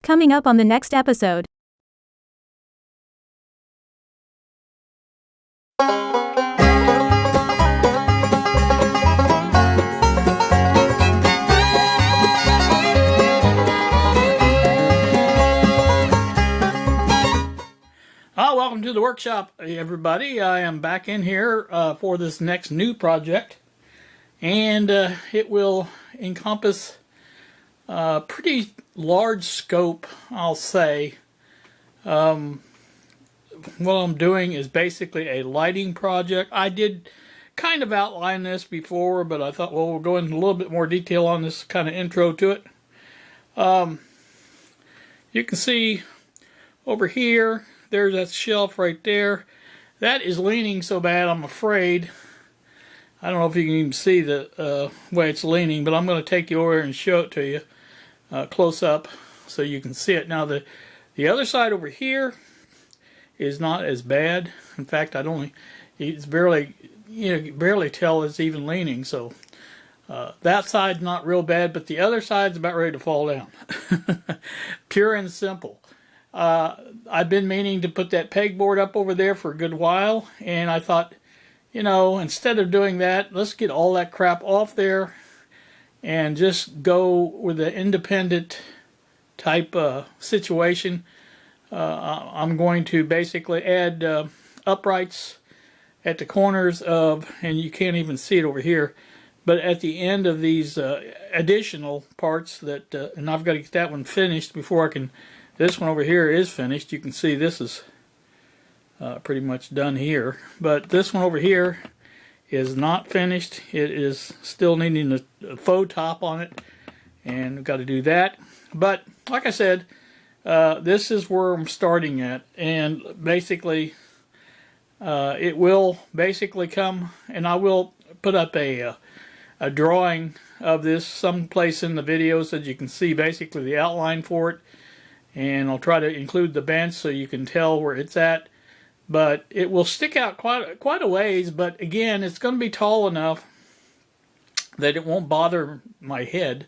Coming up on the next episode. Welcome to the workshop, everybody. I am back in here for this next new project, and it will encompass a pretty large scope, I'll say. What I'm doing is basically a lighting project. I did kind of outline this before, but I thought, well, we'll go into a little bit more detail on this kind of intro to it. You can see over here, there's that shelf right there. That is leaning so bad, I'm afraid. I don't know if you can even see the way it's leaning, but I'm going to take you over and show it to you close up so you can see it. Now, the other side over here is not as bad. In fact, it's barely, you can barely tell it's even leaning. So that side's not real bad, but the other side's about ready to fall down. Pure and simple. I've been meaning to put that pegboard up over there for a good while, and I thought, you know, instead of doing that, let's get all that crap off there and just go with an independent type situation. I'm going to basically add uprights at the corners of, and you can't even see it over here, but at the end of these additional parts that, and I've got to get that one finished before I can. This one over here is finished. You can see this is pretty much done here. But this one over here is not finished. It is still needing a faux top on it. And we've got to do that. But like I said, this is where I'm starting at. And basically, it will basically come, and I will put up a drawing of this someplace in the video so that you can see basically the outline for it. And I'll try to include the bench so you can tell where it's at. But it will stick out quite a ways. But again, it's going to be tall enough that it won't bother my head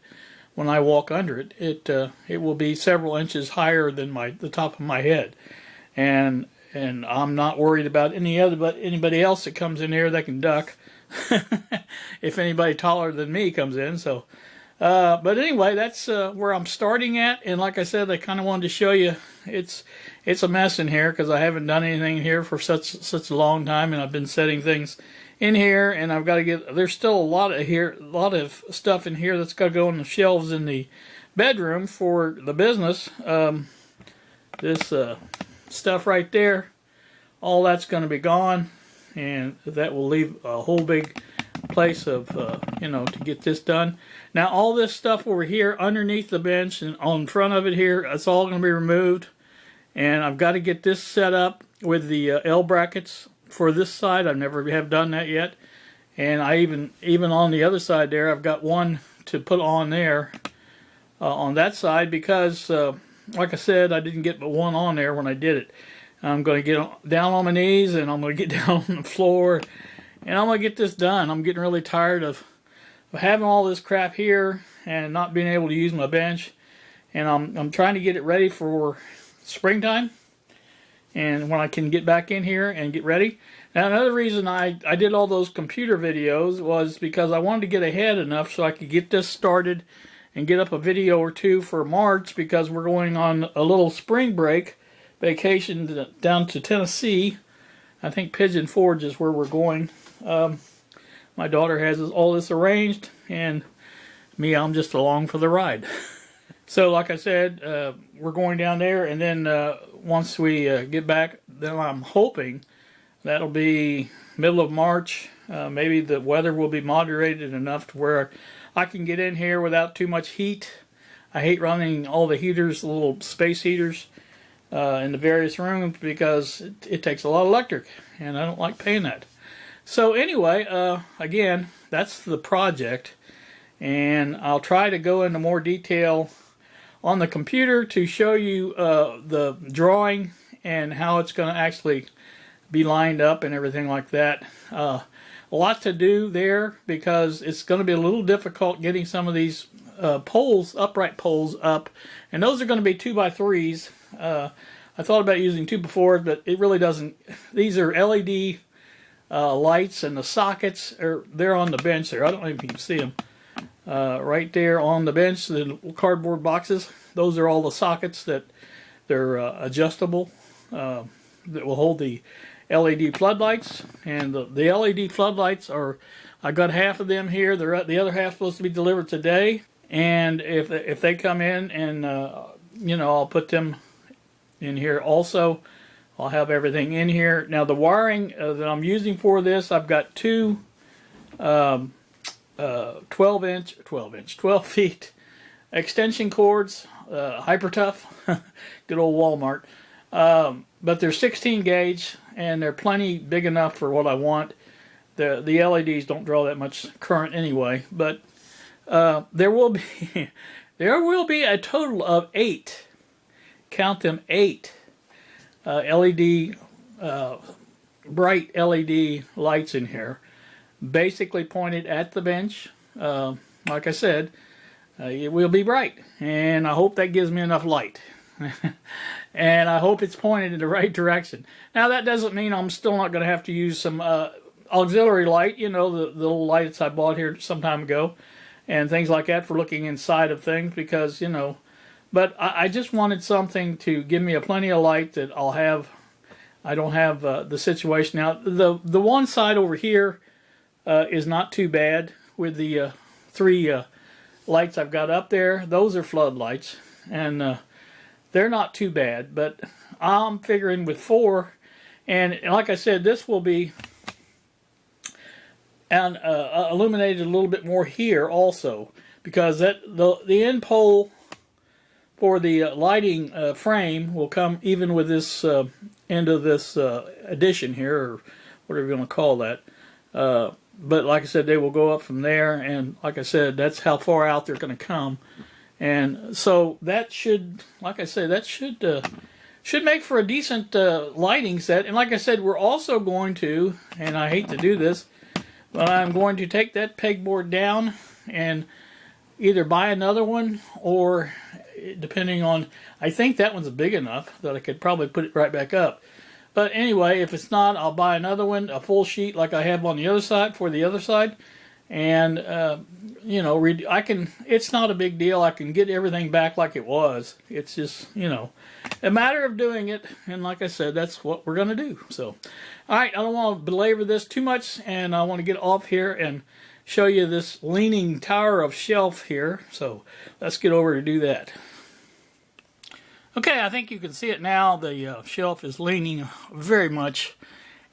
when I walk under it. It will be several inches higher than the top of my head. And I'm not worried about anybody else that comes in here that can duck. If anybody taller than me comes in, so. But anyway, that's where I'm starting at, and like I said, I kind of wanted to show you it's a mess in here because I haven't done anything in here for such a long time, and I've been setting things in here, and I've got to get. There's still a lot of stuff in here that's got to go on the shelves in the bedroom for the business. This stuff right there, all that's going to be gone, and that will leave a whole big place of to get this done. Now all this stuff over here underneath the bench and on front of it here, it's all going to be removed, and I've got to get this set up with the L brackets for this side. I never have done that yet, and I even on the other side there, I've got one to put on there on that side because like I said, I didn't get but one on there when I did it. I'm going to get down on my knees, and I'm going to get down on the floor, and I'm going to get this done. I'm getting really tired of having all this crap here and not being able to use my bench. And I'm trying to get it ready for springtime, and when I can get back in here and get ready. Now another reason I did all those computer videos was because I wanted to get ahead enough so I could get this started and get up a video or two for March, because we're going on a little spring break vacation down to Tennessee. I think Pigeon Forge is where we're going. My daughter has all this arranged, and me, I'm just along for the ride. So like I said, we're going down there, and then once we get back, then I'm hoping that'll be middle of March. Maybe the weather will be moderated enough to where I can get in here without too much heat. I hate running all the heaters, the little space heaters, in the various rooms, because it takes a lot of electric, and I don't like paying that. So anyway, again, that's the project, and I'll try to go into more detail on the computer to show you the drawing and how it's going to actually be lined up and everything like that. A lot to do there, because it's going to be a little difficult getting some of these poles, upright poles up, and those are going to be 2x3s. I thought about using 2x4s, but it really doesn't. These are LED lights, and the sockets they're on the bench there. I don't know if you can see them right there on the bench. The cardboard boxes. Those are all the sockets that they're adjustable. That will hold the LED floodlights, and the LED floodlights are. I got half of them here. The other half supposed to be delivered today. And if they come in, and I'll put them in here also. I'll have everything in here. Now the wiring that I'm using for this, I've got two 12 feet extension cords, hyper tough, good old Walmart. But they're 16 gauge, and they're plenty big enough for what I want. The LEDs don't draw that much current anyway, but there will be a total of 8. Count them, 8 LED bright LED lights in here, basically pointed at the bench. Like I said, it will be bright, and I hope that gives me enough light. And I hope it's pointed in the right direction. Now that doesn't mean I'm still not going to have to use some auxiliary light, the little lights I bought here some time ago, and things like that for looking inside of things, because, but I just wanted something to give me plenty of light that I'll have. I don't have the situation now. The one side over here is not too bad with the 3 lights I've got up there. Those are floodlights, and they're not too bad, but I'm figuring with 4, and like I said, this will be illuminated a little bit more here also, because the end pole for the lighting frame will come even with this end of this addition here, or whatever you want to call that. But like I said, they will go up from there, and like I said, that's how far out they're going to come. And so that should, like I said, that should make for a decent lighting set. And like I said, we're also going to, and I hate to do this, but I'm going to take that pegboard down and either buy another one, or depending on, I think that one's big enough that I could probably put it right back up. But anyway, if it's not, I'll buy another one, a full sheet like I have on the other side for the other side. And, I can, it's not a big deal. I can get everything back like it was. It's just, a matter of doing it. And like I said, that's what we're going to do. So, all right, I don't want to belabor this too much, and I want to get off here and show you this leaning tower of shelf here. So let's get over to do that. Okay, I think you can see it now. The shelf is leaning very much.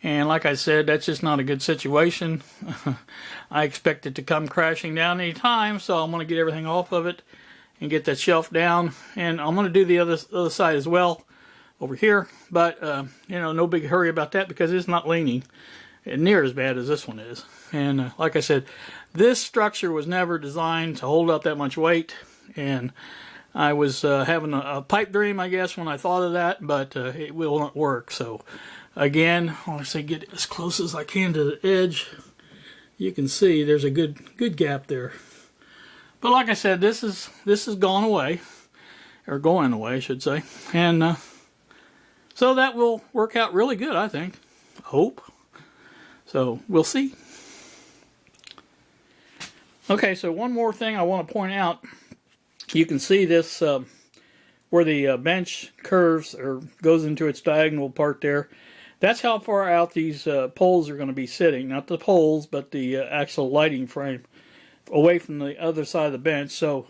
And like I said, that's just not a good situation. I expect it to come crashing down any time, so I'm going to get everything off of it and get that shelf down. And I'm going to do the other side as well over here. But, no big hurry about that, because it's not leaning near as bad as this one is. And like I said, this structure was never designed to hold up that much weight. And I was having a pipe dream, I guess, when I thought of that, but it will not work. So again, I want to say get as close as I can to the edge. You can see there's a good gap there. But like I said, this is gone away, or going away, I should say. And so that will work out really good, I think. Hope. So we'll see. Okay, so one more thing I want to point out. You can see this where the bench curves or goes into its diagonal part there. That's how far out these poles are going to be sitting. Not the poles, but the actual lighting frame away from the other side of the bench. So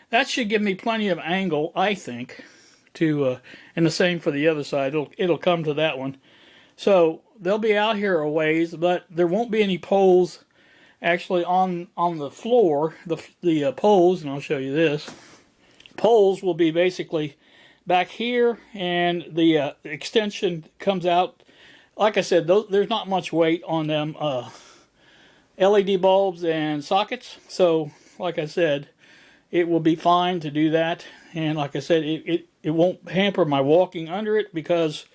that should give me plenty of angle, I think, to and the same for the other side. It'll come to that one. So they'll be out here a ways, but there won't be any poles actually on the floor. The poles, and I'll show you this. Poles will be basically back here, and the extension comes out. Like I said, there's not much weight on them LED bulbs and sockets. So, like I said, it will be fine to do that. And like I said, it won't hamper my walking under it, because,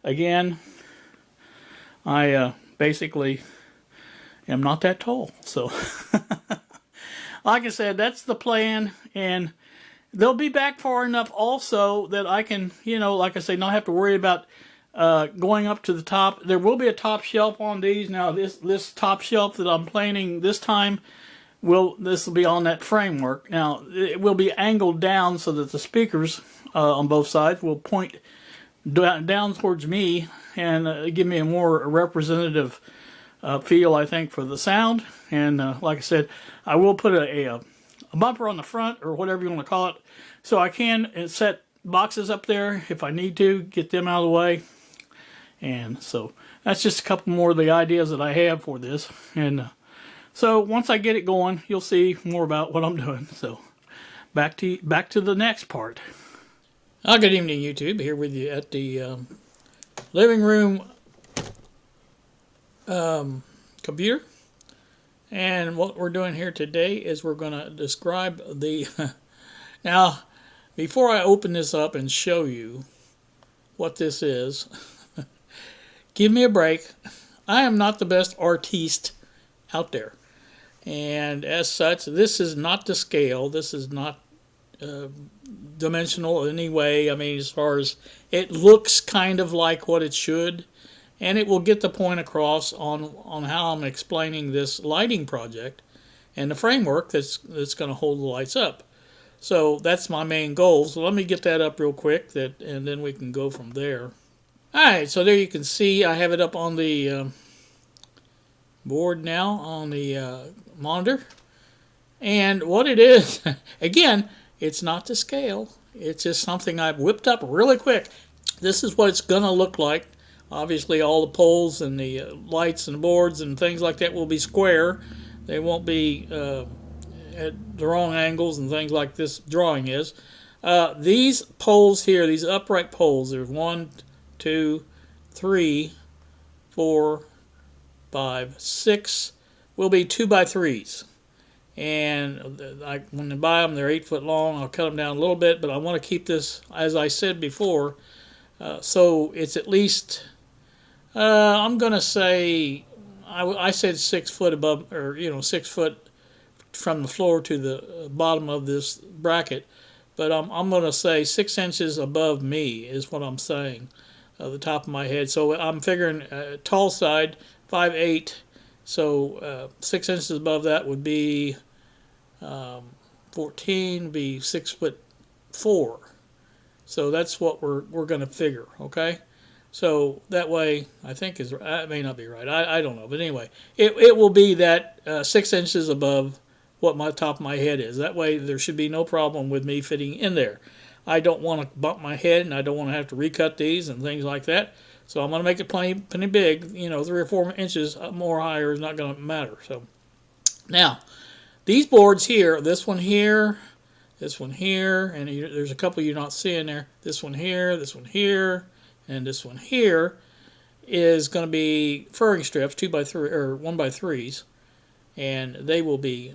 again, I basically am not that tall. So, like I said, that's the plan, and they'll be back far enough also that I can, like I say, not have to worry about going up to the top. There will be a top shelf on these. Now, this top shelf that I'm planning this time, this will be on that framework. Now, it will be angled down so that the speakers on both sides will point down towards me and give me a more representative feel, I think, for the sound. And like I said, I will put a bumper on the front, or whatever you want to call it, so I can set boxes up there if I need to, get them out of the way. And so that's just a couple more of the ideas that I have for this. And so once I get it going, you'll see more about what I'm doing. So back to the next part. Good evening, YouTube. Here with you at the living room computer. And what we're doing here today is we're going to describe the... Now, before I open this up and show you what this is, give me a break. I am not the best artiste out there. And as such, this is not to scale. This is not dimensional in any way. I mean, as far as it looks kind of like what it should. And it will get the point across on how I'm explaining this lighting project and the framework that's going to hold the lights up. So that's my main goal. So let me get that up real quick, and then we can go from there. Alright, so there you can see I have it up on the board now, on the monitor. And what it is, again, it's not to scale. It's just something I've whipped up really quick. This is what it's going to look like. Obviously, all the poles and the lights and boards and things like that will be square. They won't be at the wrong angles and things like this drawing is. These poles here, these upright poles, there's 1, 2, 3, 4, 5, 6, will be 2x3s. And when I buy them, they're 8 foot long. I'll cut them down a little bit, but I want to keep this, as I said before, so it's at least... I'm going to say, I said 6 foot above, or 6 foot from the floor to the bottom of this bracket, but I'm going to say 6 inches above me is what I'm saying, the top of my head. So I'm figuring tall side 5'8", so 6 inches above that would be 14, be 6'4". So that's what we're going to figure, okay? So that way, I think it may not be right. I don't know. But anyway, it will be that 6 inches above what my top of my head is. That way, there should be no problem with me fitting in there. I don't want to bump my head, and I don't want to have to recut these and things like that. So I'm going to make it plenty big. 3 or 4 inches more higher is not going to matter. So now, these boards here, this one here, and there's a couple you're not seeing there. This one here, and this one here is going to be furring strips, 2x3 or 1x3s, and they will be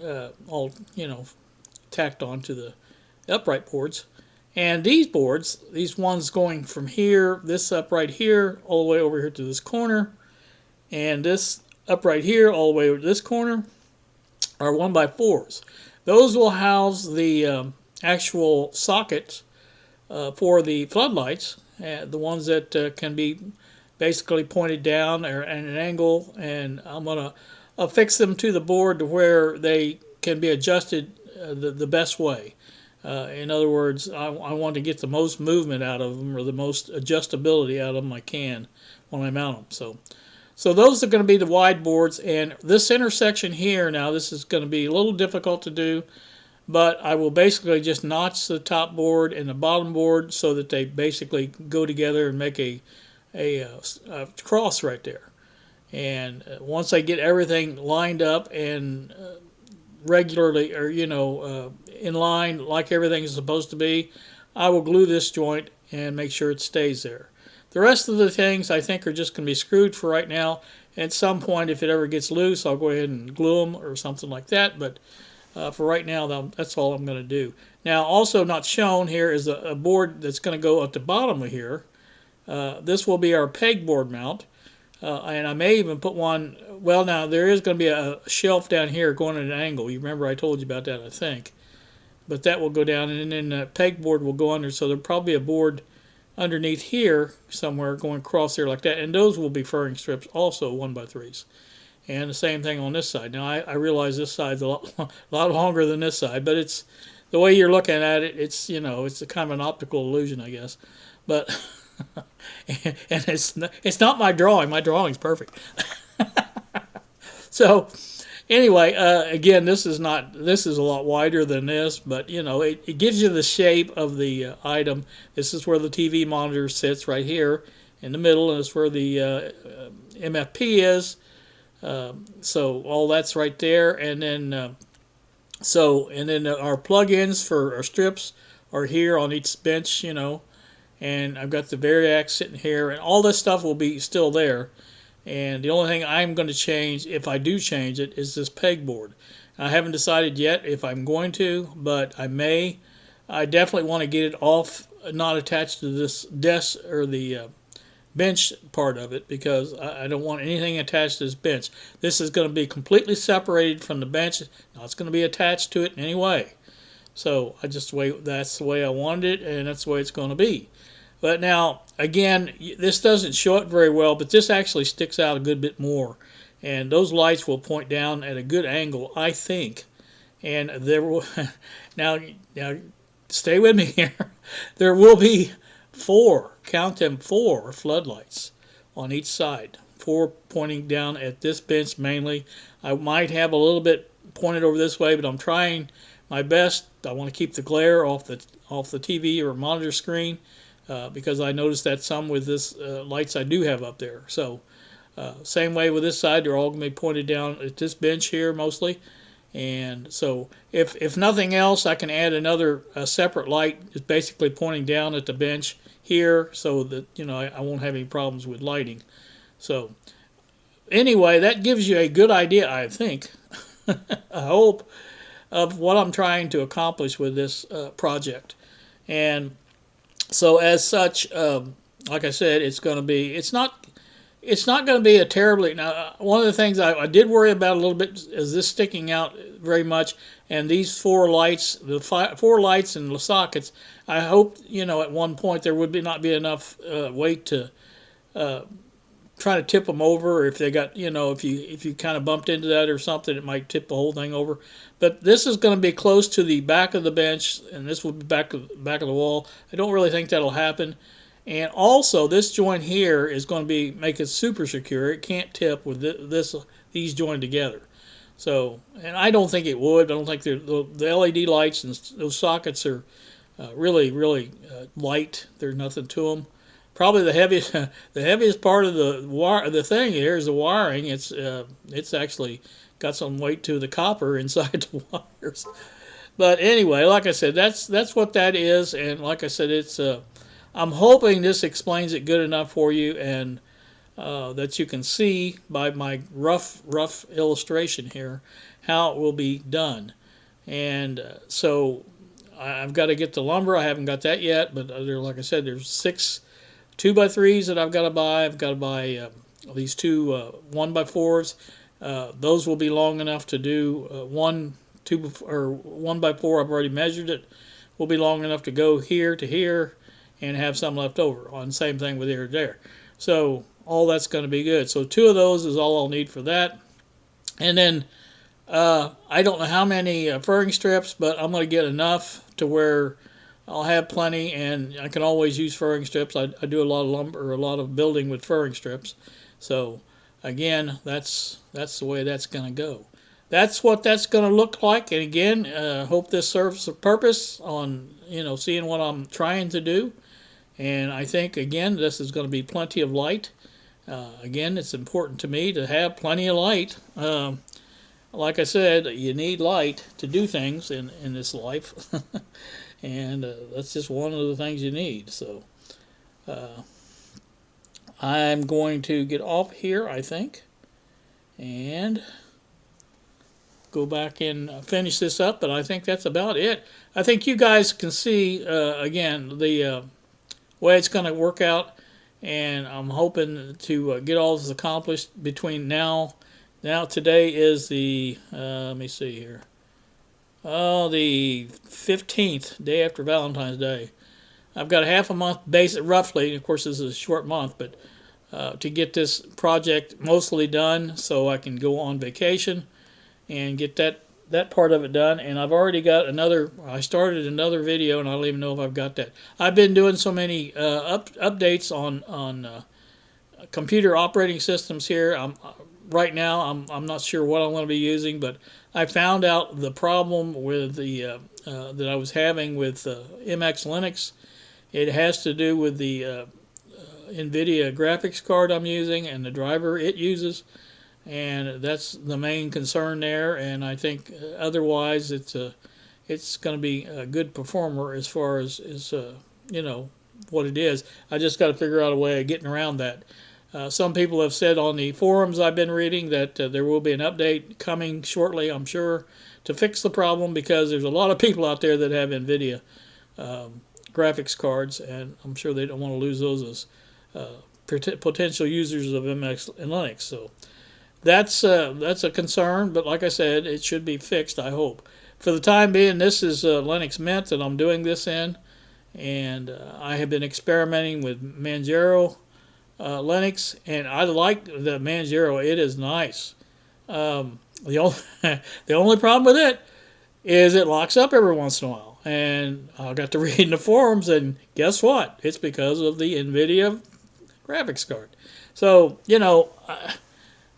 all tacked onto the upright boards. And these boards, these ones going from here, this upright here, all the way over here to this corner, and this upright here, all the way over to this corner, are 1x4s. Those will house the actual sockets for the floodlights. The ones that can be basically pointed down or at an angle, and I'm going to affix them to the board to where they can be adjusted the best way. In other words, I want to get the most movement out of them, or the most adjustability out of them I can when I mount them. So those are going to be the wide boards, and this intersection here, now this is going to be a little difficult to do, but I will basically just notch the top board and the bottom board so that they basically go together and make a cross right there. And once I get everything lined up and regularly, or in line like everything is supposed to be, I will glue this joint and make sure it stays there. The rest of the things I think are just going to be screwed for right now. At some point, if it ever gets loose, I'll go ahead and glue them or something like that. But for right now, that's all I'm going to do. Now, also not shown here is a board that's going to go at the bottom of here. This will be our pegboard mount. And I may even put one. Well, now there is going to be a shelf down here going at an angle. You remember I told you about that, I think. But that will go down, and then the pegboard will go under. So there'll probably be a board underneath here somewhere going across there like that. And those will be furring strips also 1x3s. And the same thing on this side. Now I realize this side's a lot, a lot longer than this side, but it's the way you're looking at it. It's it's a kind of an optical illusion, I guess. But and it's not my drawing. My drawing's perfect. So anyway, again, this is a lot wider than this, but it gives you the shape of the item. This is where the TV monitor sits right here in the middle, and it's where the MFP is. So all that's right there, and then our plug-ins for our strips are here on each bench, and I've got the Variac sitting here, and all this stuff will be still there. And the only thing I'm going to change, if I do change it, is this pegboard. I haven't decided yet if I'm going to, but I may. I definitely want to get it off, not attached to this desk or the bench part of it, because I don't want anything attached to this bench. This is going to be completely separated from the bench. Now it's going to be attached to it in any way. So that's the way I wanted it, and that's the way it's going to be. But now, again, this doesn't show it very well, but this actually sticks out a good bit more. And those lights will point down at a good angle, I think. And there will now stay with me here. There will be count them, 4 floodlights on each side. 4 pointing down at this bench mainly. I might have a little bit pointed over this way, but I'm trying my best. I want to keep the glare off the TV or monitor screen. Because I noticed that some with this lights I do have up there. So same way with this side, they're all going to be pointed down at this bench here mostly. And so if nothing else, I can add another separate light just basically pointing down at the bench here, so that I won't have any problems with lighting. So anyway, that gives you a good idea, I think, I hope, of what I'm trying to accomplish with this project. And so as such, like I said, it's not going to be a terribly. Now, one of the things I did worry about a little bit is this sticking out very much, and these 4 lights, the 4 lights and the sockets. I hope at one point there would not be enough weight to try to tip them over. If they got if you kind of bumped into that or something, it might tip the whole thing over. But this is going to be close to the back of the bench, and this will be back of the wall. I don't really think that'll happen. And also, this joint here is going to make it super secure. It can't tip with these joined together. So, and I don't think it would. I don't think the LED lights and those sockets are really light. There's nothing to them. Probably the heaviest part of the thing here is the wiring. It's actually got some weight to the copper inside the wires. But anyway, like I said, that's what that is. And like I said, I'm hoping this explains it good enough for you, and that you can see by my rough illustration here how it will be done. And so I've got to get the lumber. I haven't got that yet, but like I said, there's 6 2x3s that I've got to buy. I've got to buy these 2 1x4s. Those will be long enough to do 1 1x4. I've already measured it. Will be long enough to go here to here and have some left over. On same thing with here to there. So all that's going to be good. So 2 of those is all I'll need for that. And then I don't know how many furring strips, but I'm going to get enough to where I'll have plenty, and I can always use furring strips. I do a lot of lumber, or a lot of building with furring strips. So again, that's the way that's going to go. That's what that's going to look like. And again, hope this serves a purpose on seeing what I'm trying to do. And I think again, this is going to be plenty of light. Again, it's important to me to have plenty of light. Like I said, you need light to do things in this life. And that's just one of the things you need. So I'm going to get off here, I think, and go back and finish this up. But I think that's about it. I think you guys can see, again, the way it's going to work out. and I'm hoping to get all this accomplished between now. Now today is the let me see here. Oh, the 15th, day after Valentine's Day. I've got a half a month, basic roughly. Of course, this is a short month, but to get this project mostly done, so I can go on vacation and get that part of it done. And I've already got another. I started another video, and I don't even know if I've got that. I've been doing so many updates on computer operating systems here. Right now I'm not sure what I'm going to be using, but I found out the problem with the that I was having with MX Linux. It has to do with the NVIDIA graphics card I'm using and the driver it uses, and that's the main concern there. And I think otherwise it's going to be a good performer as far as you know what it is. I just got to figure out a way of getting around that. Some people have said on the forums I've been reading that there will be an update coming shortly, I'm sure, to fix the problem, because there's a lot of people out there that have NVIDIA graphics cards, and I'm sure they don't want to lose those as potential users of MX and Linux. So that's a concern, but like I said, it should be fixed, I hope. For the time being, this is Linux Mint that I'm doing this in, and I have been experimenting with Manjaro Linux, and I like the Manjaro. It is nice. The only the only problem with it is it locks up every once in a while, and I got to read in the forums, and guess what? It's because of the NVIDIA graphics card. So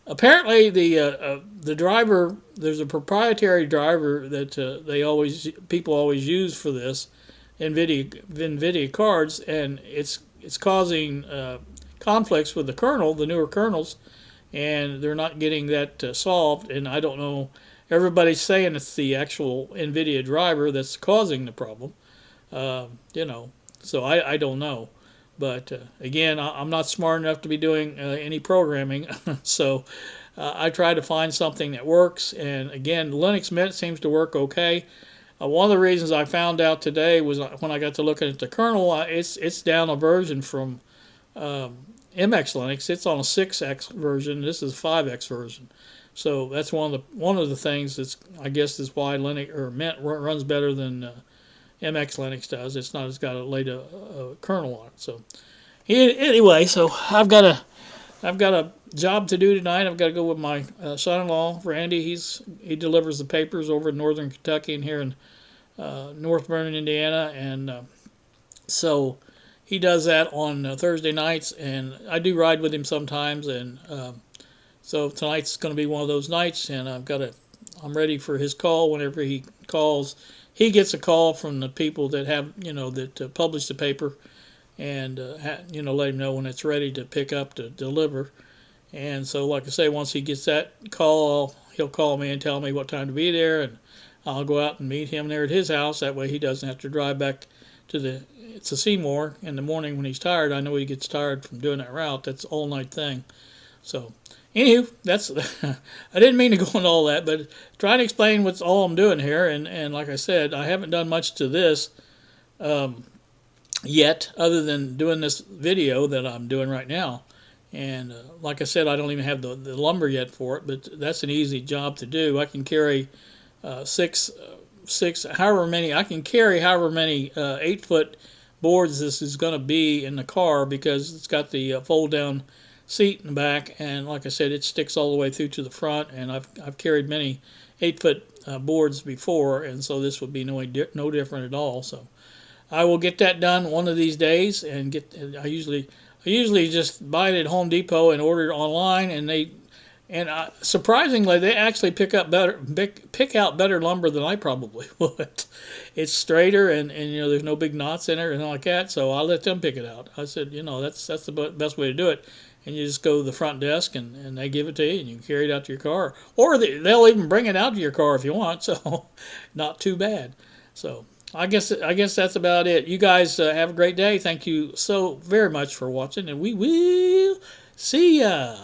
apparently the driver, there's a proprietary driver that people always use for this NVIDIA cards, and it's causing conflicts with the kernel, the newer kernels, and they're not getting that solved. And I don't know. Everybody's saying it's the actual NVIDIA driver that's causing the problem. So I don't know. But again, I'm not smart enough to be doing any programming, so I try to find something that works. And again, Linux Mint seems to work okay. One of the reasons I found out today was when I got to looking at the kernel. It's down a version from MX Linux. It's on a 6x version. This is 5x version. So that's one of the things that's, I guess, is why Linux or Mint runs better than MX Linux does. It's got a later kernel on it. So anyway, so I've got a job to do tonight. I've got to go with my son-in-law Randy. He delivers the papers over in northern Kentucky and here in North Vernon, Indiana, and so he does that on Thursday nights, and I do ride with him sometimes, and so tonight's going to be one of those nights, and I'm ready for his call. Whenever he calls, he gets a call from the people that have that publish the paper, and let him know when it's ready to pick up to deliver. And so, like I say, once he gets that call, he'll call me and tell me what time to be there, and I'll go out and meet him there at his house. That way he doesn't have to drive back to Seymour in the morning when he's tired. I know he gets tired from doing that route. That's an all-night thing. So, anywho, that's I didn't mean to go into all that, but trying to explain what's all I'm doing here. And like I said, I haven't done much to this yet, other than doing this video that I'm doing right now. And like I said, I don't even have the lumber yet for it, but that's an easy job to do. I can carry however many 8-foot boards this is going to be in the car, because it's got the fold down seat in the back, and like I said, it sticks all the way through to the front, and I've carried many 8-foot boards before, and so this would be no different at all. So I will get that done one of these days, and I usually just buy it at Home Depot and order it online, and surprisingly, they actually pick out better lumber than I probably would. It's straighter, and there's no big knots in it or anything like that. So I'll let them pick it out. I said, that's the best way to do it. And you just go to the front desk, and they give it to you, and you can carry it out to your car, or they'll even bring it out to your car if you want. So not too bad. So I guess that's about it. You guys have a great day. Thank you so very much for watching, and we will see ya.